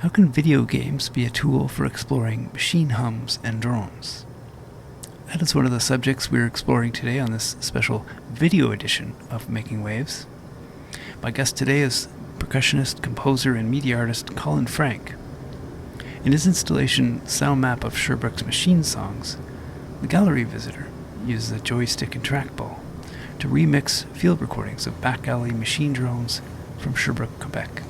How can video games be a tool for exploring machine hums and drones? That is one of the subjects we're exploring today on this special video edition of Making Waves. My guest today is percussionist, composer, and media artist Colin Frank. In his installation, Soundmap of Sherbrooke's Machine Songs, the gallery visitor uses a joystick and trackball to remix field recordings of back alley machine drones from Sherbrooke, Quebec.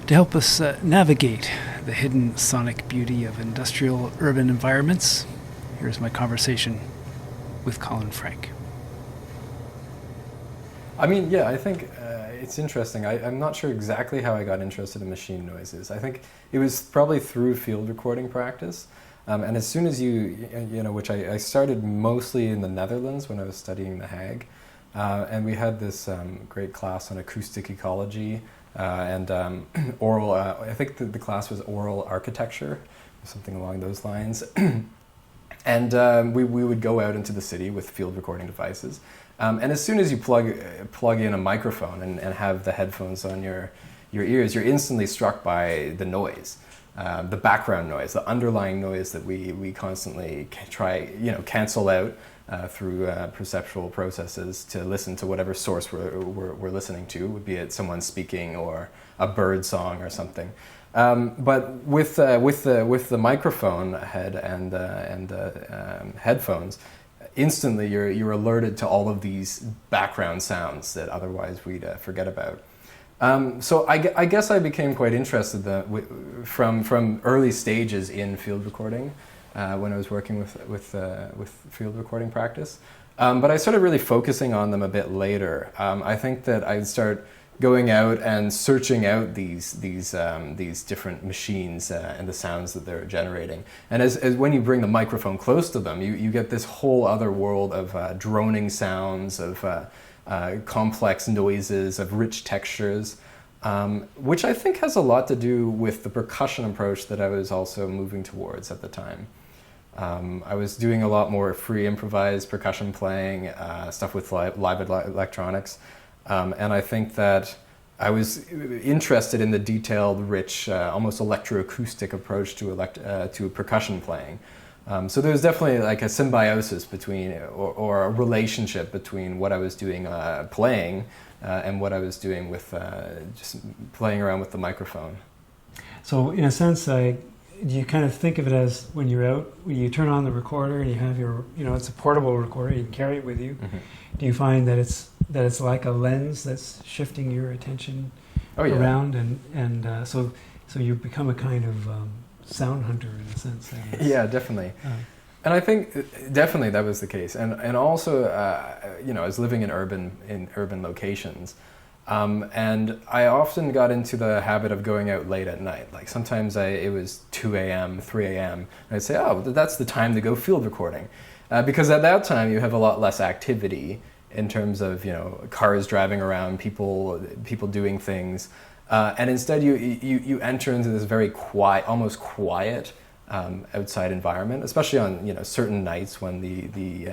To help us navigate the hidden sonic beauty of industrial urban environments, here's my conversation with Colin Frank. I mean, yeah, I think it's interesting. I'm not sure exactly how I got interested in machine noises. I think it was probably through field recording practice. And as soon as which I started mostly in the Netherlands when I was studying the Hague. And we had this great class on acoustic ecology and oral, I think the class was oral architecture, something along those lines. And we would go out into the city with field recording devices. And as soon as you plug in a microphone and have the headphones on your ears, you're instantly struck by the noise, the background noise, the underlying noise that we constantly try, cancel out through perceptual processes to listen to whatever source we're listening to, be it someone speaking or a bird song or something. But with the microphone head and headphones, instantly you're alerted to all of these background sounds that otherwise we'd forget about. So I guess I became quite interested from early stages in field recording when I was working with field recording practice. But I started really focusing on them a bit later. I think that I'd start going out and searching out these different machines and the sounds that they're generating. And as when you bring the microphone close to them, you get this whole other world of droning sounds, of complex noises, of rich textures, which I think has a lot to do with the percussion approach that I was also moving towards at the time. I was doing a lot more free improvised percussion playing, stuff with live electronics. And I think that I was interested in the detailed, rich, almost electroacoustic approach to percussion playing. So there was definitely like a symbiosis between, or a relationship between what I was doing playing and what I was doing with just playing around with the microphone. So in a sense, do you kind of think of it as when you're out, when you turn on the recorder and you have your, it's a portable recorder, you can carry it with you. Mm-hmm. Do you find that it's like a lens that's shifting your attention around, and so you become a kind of sound hunter in a sense? Yeah, definitely. And I think definitely that was the case. And also, I was living in urban locations. And I often got into the habit of going out late at night. Like sometimes it was 2 a.m., 3 a.m. And I'd say, that's the time to go field recording. Because at that time you have a lot less activity in terms of, cars driving around, people doing things. And instead you enter into this very quiet, almost quiet outside environment, especially on certain nights when the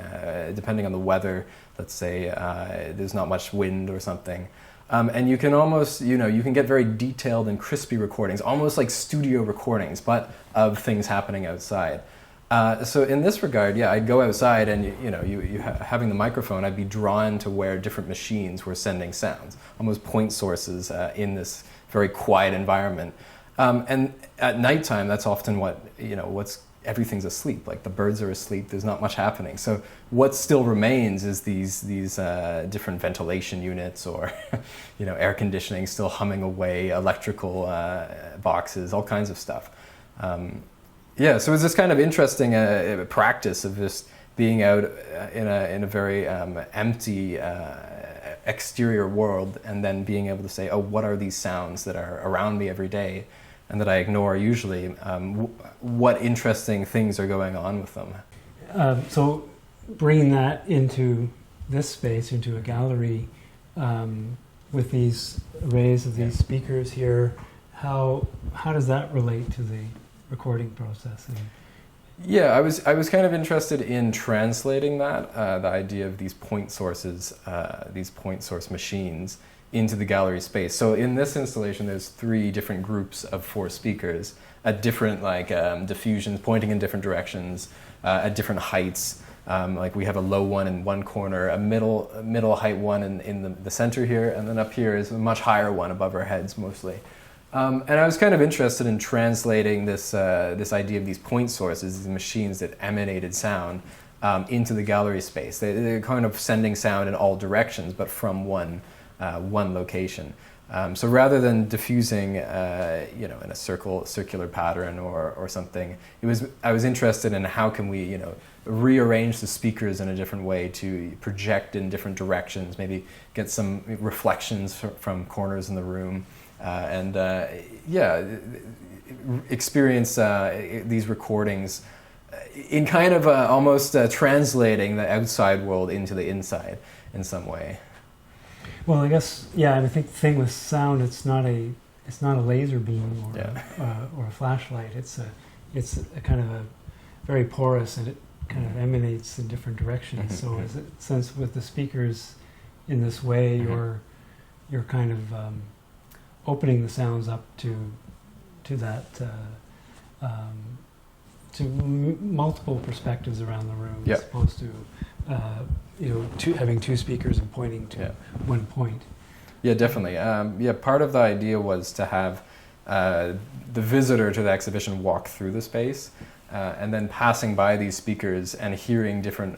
depending on the weather, let's say there's not much wind or something. And you can almost, you can get very detailed and crispy recordings, almost like studio recordings, but of things happening outside. So in this regard, I'd go outside and, having the microphone, I'd be drawn to where different machines were sending sounds, almost point sources in this very quiet environment. And at nighttime, that's often everything's asleep, like the birds are asleep, there's not much happening. So what still remains is these different ventilation units or, air conditioning still humming away, electrical boxes, all kinds of stuff. So it's this kind of interesting practice of just being out in a very empty exterior world, and then being able to say, what are these sounds that are around me every day and that I ignore usually? What interesting things are going on with them? So bringing that into this space, into a gallery, with these arrays of these speakers here, how does that relate to the recording process? Yeah, I was kind of interested in translating that, the idea of these point sources, these point source machines, into the gallery space. So in this installation, there's 3 different groups of 4 speakers at different diffusions, pointing in different directions, at different heights. Like we have a low one in one corner, a middle height one in the center here, and then up here is a much higher one above our heads mostly. And I was kind of interested in translating this idea of these point sources, these machines that emanated sound, into the gallery space. They're kind of sending sound in all directions, but from one location. So rather than diffusing, in a circular pattern or something, I was interested in how can we, rearrange the speakers in a different way to project in different directions, maybe get some reflections from corners in the room, experience these recordings in kind of almost translating the outside world into the inside in some way. Well, I guess, I think the thing with sound, it's not a laser beam or a flashlight. It's a kind of a very porous, and it kind of emanates in different directions. So, since with the speakers in this way, you're kind of opening the sounds up to that to multiple perspectives around the room, as opposed to having 2 speakers and pointing to one point. Yeah, definitely. Part of the idea was to have the visitor to the exhibition walk through the space, and then passing by these speakers and hearing different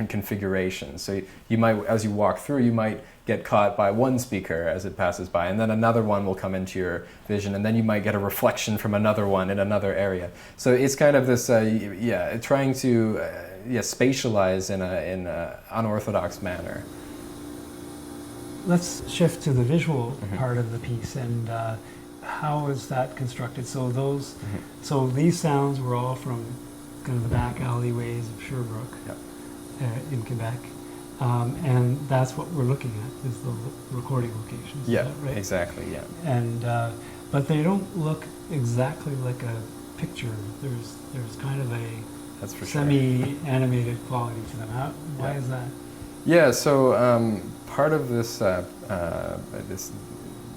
configurations. So you might, as you walk through, you might get caught by one speaker as it passes by, and then another one will come into your vision, and then you might get a reflection from another one in another area. So it's kind of this, trying to spatialize in an unorthodox manner. Let's shift to the visual part of the piece, and how is that constructed? So so these sounds were all from kind of the back alleyways of Sherbrooke in Quebec, and that's what we're looking at, is the recording locations. Yeah, is that right? Exactly. Yeah. And but they don't look exactly like a picture. There's kind of a semi-animated quality to them. Why is that? Yeah. So part of this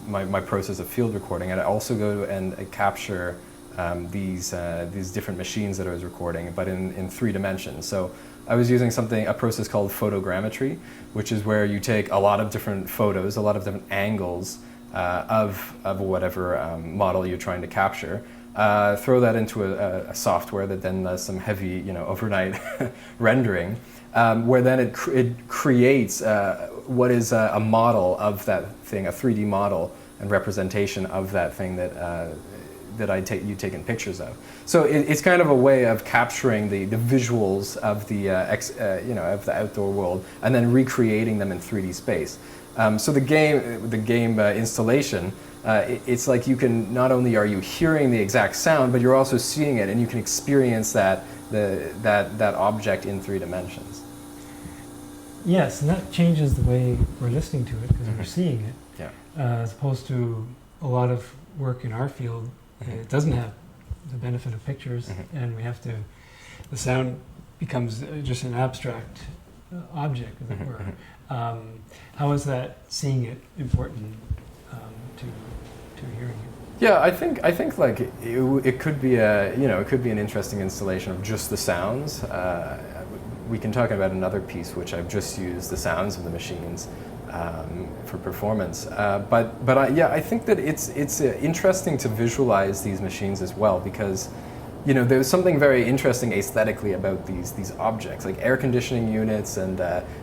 my process of field recording, and I also go and capture these different machines that I was recording, but in 3 dimensions. So I was using a process called photogrammetry, which is where you take a lot of different photos, a lot of different angles of whatever model you're trying to capture, throw that into a software that then does some heavy, overnight rendering, where then it creates what is a model of that thing, a 3D model and representation of that thing that you've taken pictures of. So it's kind of a way of capturing the visuals of the of the outdoor world and then recreating them in 3D space. So the game installation, it's like you can, not only are you hearing the exact sound, but you're also seeing it, and you can experience that object in 3 dimensions. Yes, and that changes the way we're listening to it, because we're seeing it. Yeah. As opposed to a lot of work in our field, it doesn't have the benefit of pictures, and the sound becomes just an abstract object, as it were. How is that seeing it important to hearing it? Yeah, I think like it could be an interesting installation of just the sounds. We can talk about another piece which I've just used the sounds of the machines for performance. I think that it's interesting to visualize these machines as well, because there's something very interesting aesthetically about these objects, like air conditioning units and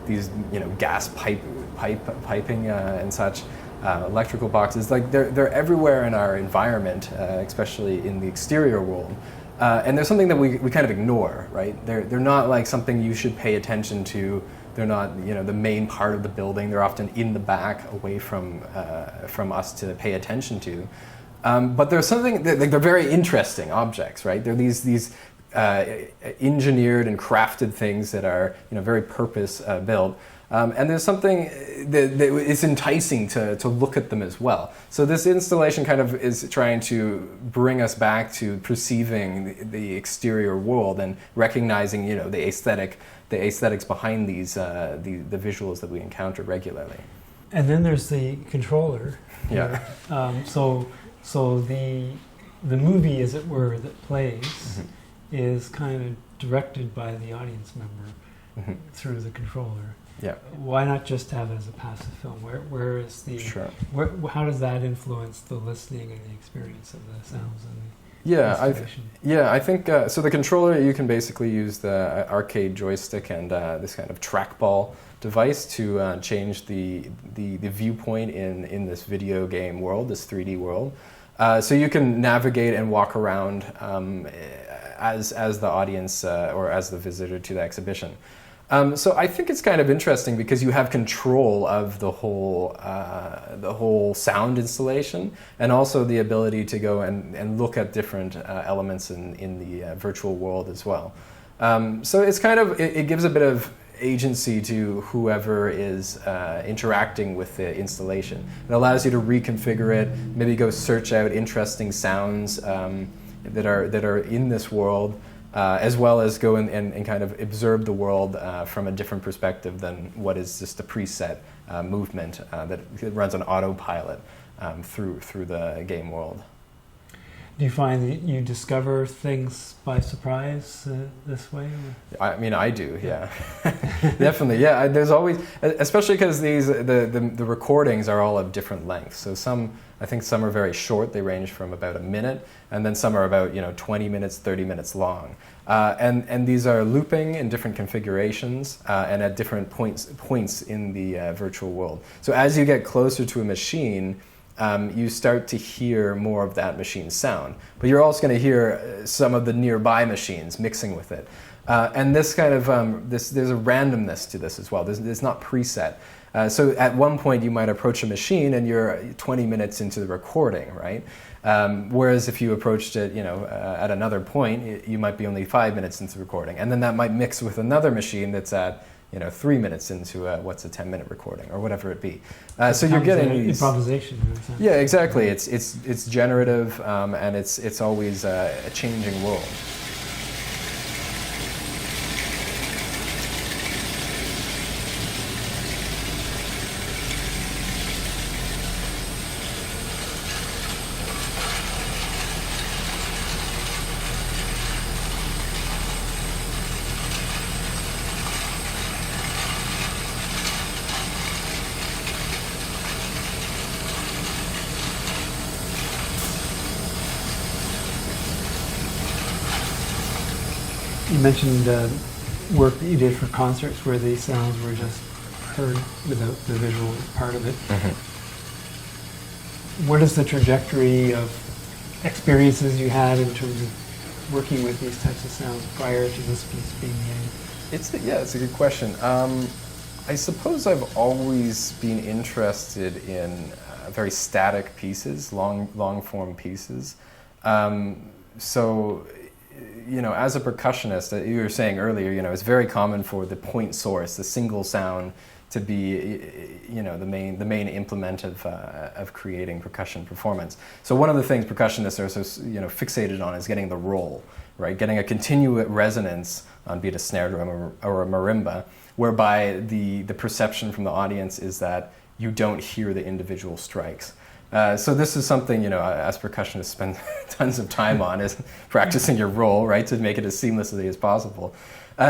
these gas piping and such. Electrical boxes, like they're everywhere in our environment, especially in the exterior world. And there's something that we kind of ignore, right? They're not like something you should pay attention to. They're not the main part of the building. They're often in the back, away from us to pay attention to. But there's something they're very interesting objects, right? They're these engineered and crafted things that are very purpose built. And there's something that is enticing to look at them as well. So this installation kind of is trying to bring us back to perceiving the exterior world and recognizing, the aesthetics behind these the visuals that we encounter regularly. And then there's the controller. Yeah. So the movie, as it were, that plays is kind of directed by the audience member through the controller. Yeah. Why not just have it as a passive film? Where is the? Sure. How does that influence the listening and the experience of the sounds and the installation? I think so. The controller, you can basically use the arcade joystick and this kind of trackball device to change the viewpoint in this video game world, this 3D world. So you can navigate and walk around as the audience or as the visitor to the exhibition. So I think it's kind of interesting because you have control of the whole sound installation, and also the ability to go and look at different elements in the virtual world as well. So it's kind of, it gives a bit of agency to whoever is interacting with the installation. It allows you to reconfigure it, maybe go search out interesting sounds that are in this world, as well as go and kind of observe the world from a different perspective than what is just a preset movement that runs on autopilot through the game world. Do you find that you discover things by surprise this way? I mean, I do, yeah. Definitely, yeah. There's always, especially because the recordings are all of different lengths. So I think some are very short. They range from about a minute, and then some are about 20 minutes, 30 minutes long. And these are looping in different configurations and at different points in the virtual world. So as you get closer to a machine, you start to hear more of that machine's sound. But you're also going to hear some of the nearby machines mixing with it. And this kind of, there's a randomness to this as well. It's not preset. So at one point you might approach a machine and you're 20 minutes into the recording, right? Whereas if you approached it, at another point, you might be only 5 minutes into the recording. And then that might mix with another machine that's at 3 minutes into what's a 10-minute recording or whatever it be. So you're getting these improvisation. Yeah, exactly. It's generative and it's always a changing world. You mentioned work that you did for concerts where the sounds were just heard without the visual part of it. What is the trajectory of experiences you had in terms of working with these types of sounds prior to this piece being made? It's a good question. I suppose I've always been interested in very static pieces, long form pieces. So, as a percussionist, you were saying earlier, it's very common for the point source, the single sound, to be, the main implement of creating percussion performance. So one of the things percussionists are so, fixated on is getting the roll, right? Getting a continuous resonance on, be it a snare drum or a marimba, whereby the perception from the audience is that you don't hear the individual strikes. So this is something, as percussionists spend tons of time on, is practicing your roll, right, to make it as seamlessly as possible.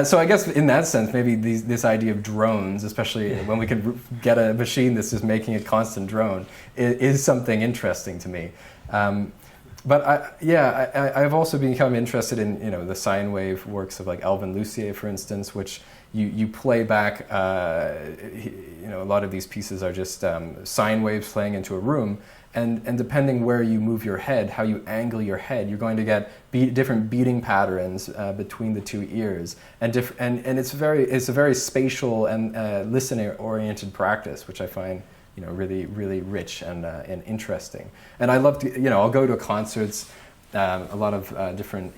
So I guess in that sense, maybe this idea of drones, especially when we could get a machine that's just making a constant drone, is something interesting to me. But I've also become interested in, the sine wave works of like Alvin Lucier, for instance, which you play back, a lot of these pieces are just sine waves playing into a room, and depending where you move your head, how you angle your head, you're going to get different beating patterns between the two ears, and it's a very spatial and listener-oriented practice, which I find really, really rich and interesting. And I love to, I'll go to concerts a lot of different,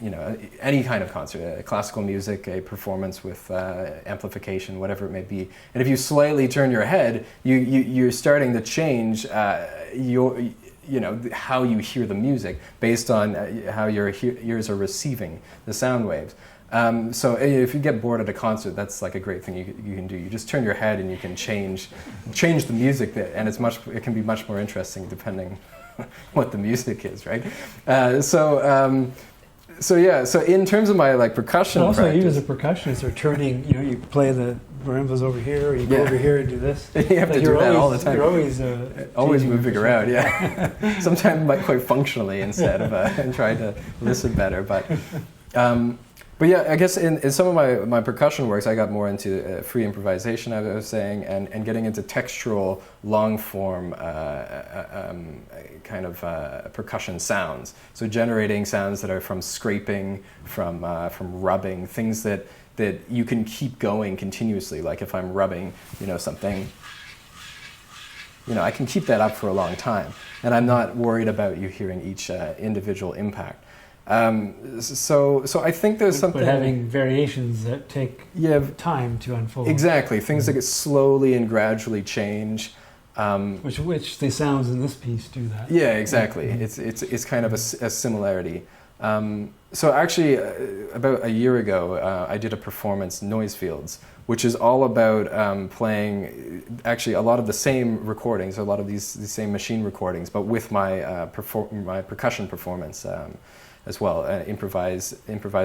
any kind of concert, classical music, a performance with amplification, whatever it may be. And if you slightly turn your head, you're starting to change how you hear the music based on how your ears are receiving the sound waves. So if you get bored at a concert, that's like a great thing you can do. You just turn your head and you can change the music, and it can be much more interesting depending what the music is, right? So in terms of my percussion also, practice, you as a percussionist are turning, you play the marimbas over here, or you go over here and do this. You have to do that all the time. You're always moving around, yeah. Sometimes quite functionally instead of and trying to listen better. But yeah, I guess in some of my percussion works, I got more into free improvisation, I was saying, and getting into textural, long-form kind of percussion sounds. So generating sounds that are from scraping, from rubbing, things that you can keep going continuously. Like if I'm rubbing, something, I can keep that up for a long time, and I'm not worried about you hearing each individual impact. So I think there's something. But having variations that take time to unfold. Exactly, things that slowly and gradually change. Which the sounds in this piece do that. Yeah, exactly. It's kind of a similarity. So actually, about a year ago, I did a performance, Noise Fields, which is all about playing actually a lot of the same recordings, a lot of these same machine recordings, but with my my percussion performance. As well, improvised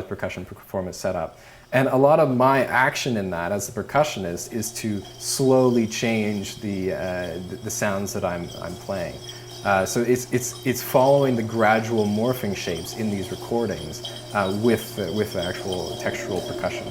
percussion performance setup. And a lot of my action in that as a percussionist is to slowly change the sounds that I'm playing. So it's following the gradual morphing shapes in these recordings with the actual textural percussion.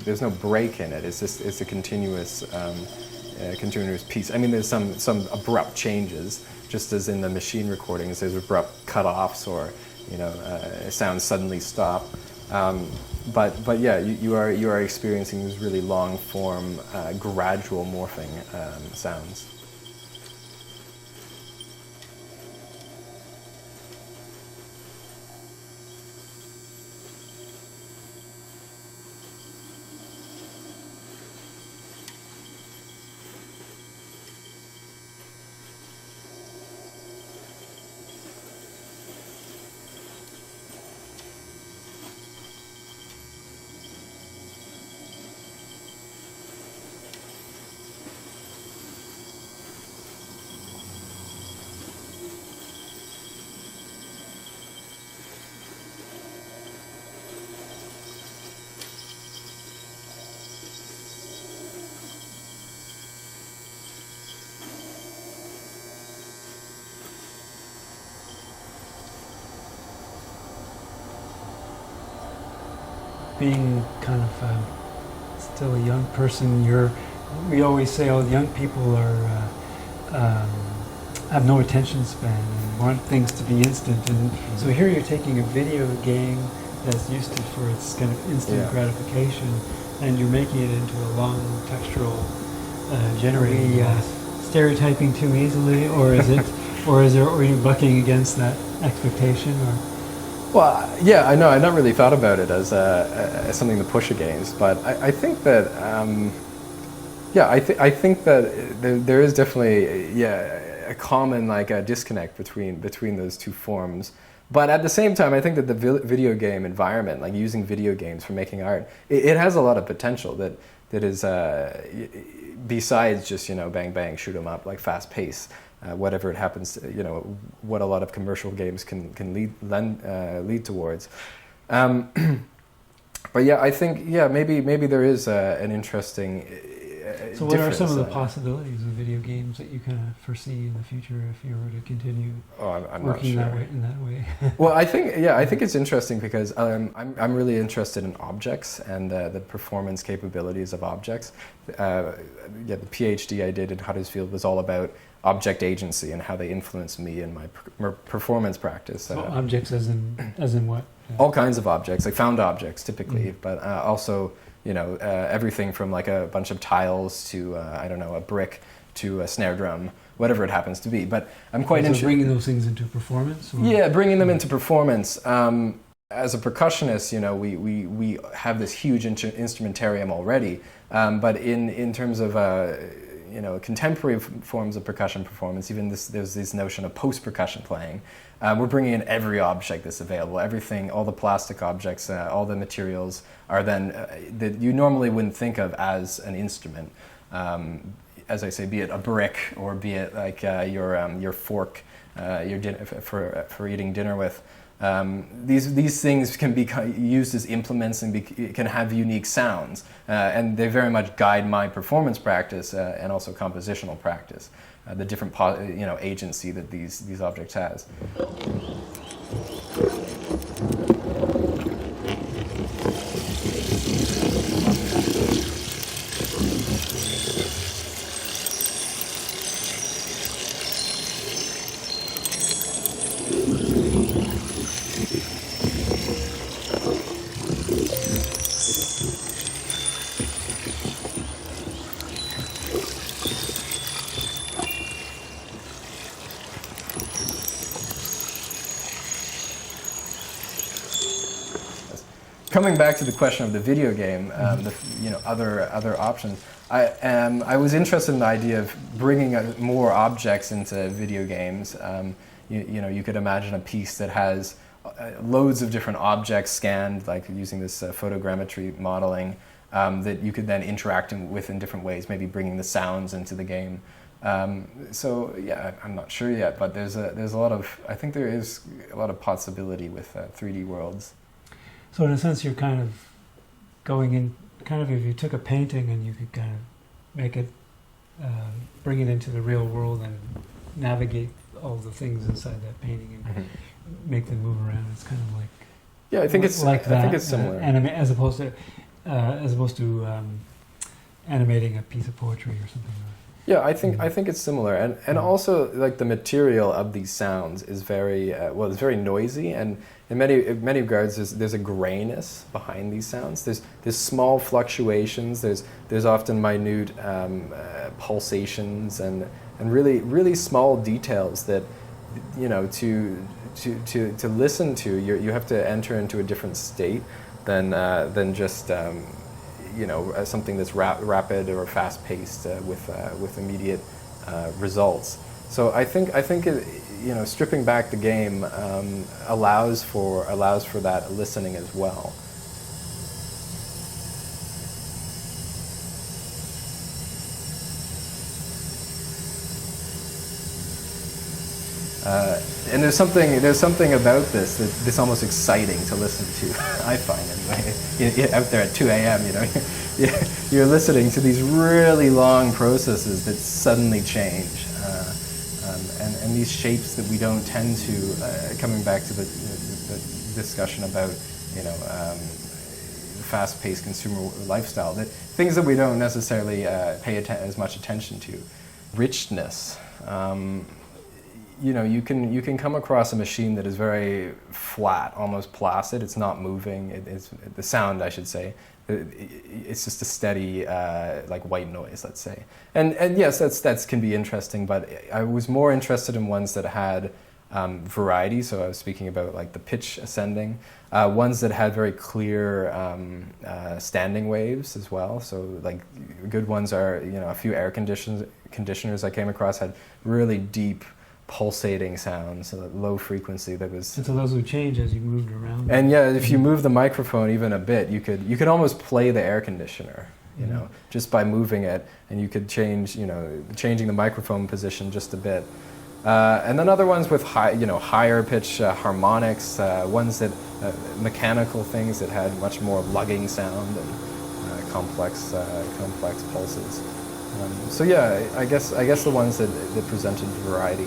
There's no break in it. It's a continuous piece. I mean, there's some abrupt changes, just as in the machine recordings. There's abrupt cut-offs, or sounds suddenly stop. But yeah, you are experiencing these really long form, gradual morphing sounds. Being kind of still a young person, we always say, oh, young people have no attention span and want things to be instant. And so here you're taking a video game that's used for its kind of instant gratification, and you're making it into a long textural generating. Stereotyping too easily, or is it, or are you bucking against that expectation, or? Well, yeah, I know. I've not really thought about it as something to push against, but I think that, I think that there is definitely, a common disconnect between those two forms. But at the same time, I think that the video game environment, like using video games for making art, it has a lot of potential that is besides just bang bang shoot 'em up, like fast pace. Whatever it happens to, what a lot of commercial games can lead towards. But yeah, I think maybe there is an interesting. So what are some of the possibilities of video games that you kind of foresee in the future if you were to continue I'm working not sure. in that way? Well, I think it's interesting because I'm really interested in objects and the performance capabilities of objects. The PhD I did in Huddersfield was all about object agency and how they influence me in my performance practice. So objects as in what? All kinds of objects, like found objects typically, but also everything from like a bunch of tiles to I don't know, a brick to a snare drum, whatever it happens to be. But I'm quite interested. Bringing those things into performance. Or? Yeah, bringing them into performance. As a percussionist, we have this huge instrumentarium already, but in terms of contemporary forms of percussion performance, even there's this notion of post-percussion playing. We're bringing in every object that's available, everything, all the plastic objects, all the materials are then that you normally wouldn't think of as an instrument. As I say, be it a brick or be it like your fork, your dinner for eating dinner with. These things can be used as implements and can have unique sounds, and they very much guide my performance practice and also compositional practice. The different agency that these objects has. Coming back to the question of the video game, other options. I was interested in the idea of bringing more objects into video games. You could imagine a piece that has loads of different objects scanned, like using this photogrammetry modeling, that you could then interact with in different ways, maybe bringing the sounds into the game. So yeah, I'm not sure yet, but there's a lot of, I think there is a lot of possibility with 3D worlds. So in a sense, you're kind of going in, kind of if you took a painting and you could kind of make it, bring it into the real world and navigate all the things inside that painting and make them move around. It's kind of like I think it's like that, I think it's similar, as opposed to animating a piece of poetry or something. Yeah, I think it's similar, and also like the material of these sounds is very it's very noisy, and in many regards there's a grayness behind these sounds. There's small fluctuations. There's often minute pulsations and really small details that to listen to you have to enter into a different state than just something that's rapid or fast-paced with immediate results. So I think it, stripping back the game allows for that listening as well. And there's something about this that's almost exciting to listen to. I find anyway. Out there at 2 a.m., you're listening to these really long processes that suddenly change, and these shapes that we don't tend to. Coming back to the discussion about the fast-paced consumer lifestyle, that things that we don't necessarily pay as much attention to, richness. You can come across a machine that is very flat, almost placid. It's not moving. It's the sound, I should say. It's just a steady, like white noise, let's say. And yes, that can be interesting. But I was more interested in ones that had variety. So I was speaking about like the pitch ascending, ones that had very clear standing waves as well. So like good ones are a few air conditioners I came across had really deep, pulsating sounds, so low frequency that was. And so those would change as you moved around. And yeah, if you move the microphone even a bit, you could almost play the air conditioner, just by moving it, and you could change, changing the microphone position just a bit. And then other ones with higher pitch harmonics, ones that mechanical things that had much more lugging sound and complex pulses. So yeah, I guess the ones that presented variety.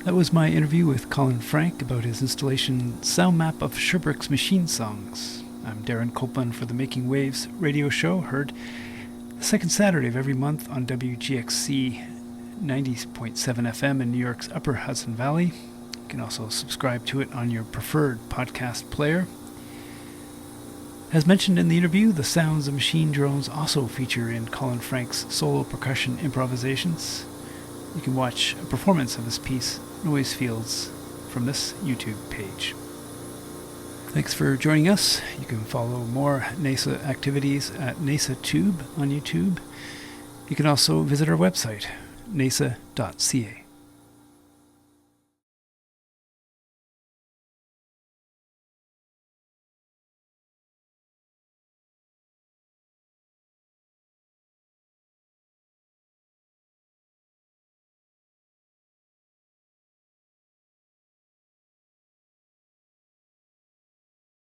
That was my interview with Colin Frank about his installation Soundmap of Sherbrooke's Machine Songs. I'm Darren Copeland for the Making Waves radio show, heard the second Saturday of every month on WGXC 90.7 FM in New York's Upper Hudson Valley. You can also subscribe to it on your preferred podcast player. As mentioned in the interview, the sounds of machine drones also feature in Colin Frank's solo percussion improvisations. You can watch a performance of his piece, Noise Fields, from this YouTube page. Thanks for joining us. You can follow more NAISA activities at NAISA Tube on YouTube. You can also visit our website, naisa.ca.